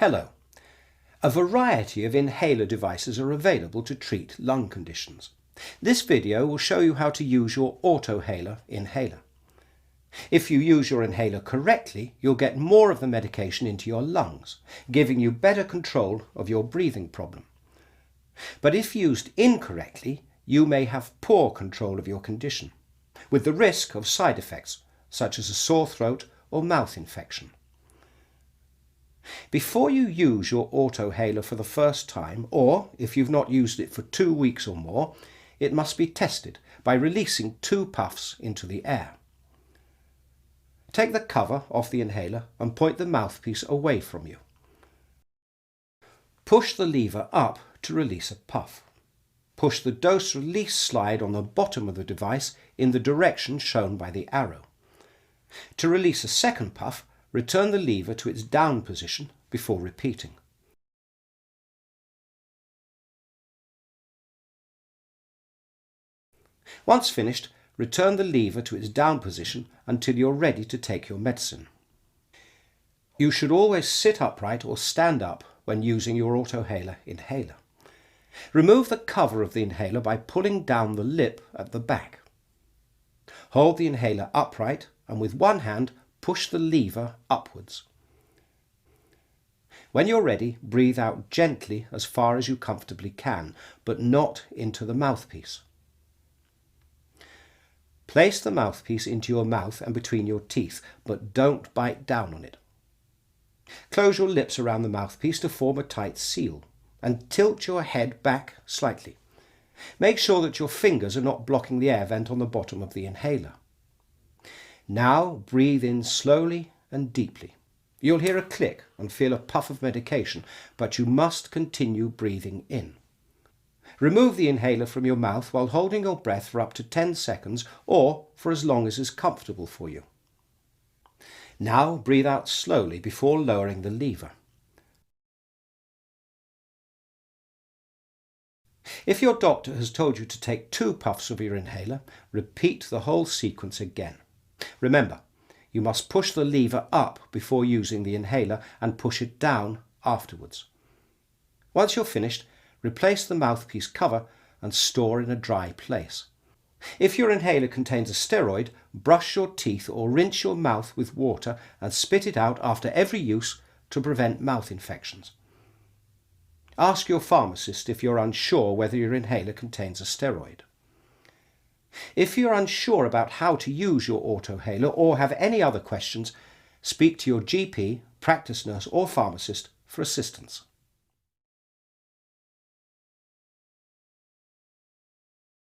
Hello. A variety of inhaler devices are available to treat lung conditions. This video will show you how to use your Autohaler inhaler. If you use your inhaler correctly, you'll get more of the medication into your lungs, giving you better control of your breathing problem. But if used incorrectly, you may have poor control of your condition, with the risk of side effects, such as a sore throat or mouth infection. Before you use your Autohaler for the first time, or if you've not used it for 2 weeks or more, it must be tested by releasing 2 puffs into the air. Take the cover off the inhaler and point the mouthpiece away from you. Push the lever up to release a puff. Push the dose-release slide on the bottom of the device in the direction shown by the arrow. To release a second puff, return the lever to its down position before repeating. Once finished, return the lever to its down position until you're ready to take your medicine. You should always sit upright or stand up when using your Autohaler inhaler. Remove the cover of the inhaler by pulling down the lip at the back. Hold the inhaler upright and with one hand push the lever upwards. When you're ready, breathe out gently as far as you comfortably can, but not into the mouthpiece. Place the mouthpiece into your mouth and between your teeth, but don't bite down on it. Close your lips around the mouthpiece to form a tight seal, and tilt your head back slightly. Make sure that your fingers are not blocking the air vent on the bottom of the inhaler. Now breathe in slowly and deeply. You'll hear a click and feel a puff of medication, but you must continue breathing in. Remove the inhaler from your mouth while holding your breath for up to 10 seconds or for as long as is comfortable for you. Now breathe out slowly before lowering the lever. If your doctor has told you to take 2 puffs of your inhaler, repeat the whole sequence again. Remember, you must push the lever up before using the inhaler and push it down afterwards. Once you're finished, replace the mouthpiece cover and store in a dry place. If your inhaler contains a steroid, brush your teeth or rinse your mouth with water and spit it out after every use to prevent mouth infections. Ask your pharmacist if you're unsure whether your inhaler contains a steroid. If you're unsure about how to use your Autohaler or have any other questions, speak to your GP, practice nurse or pharmacist for assistance.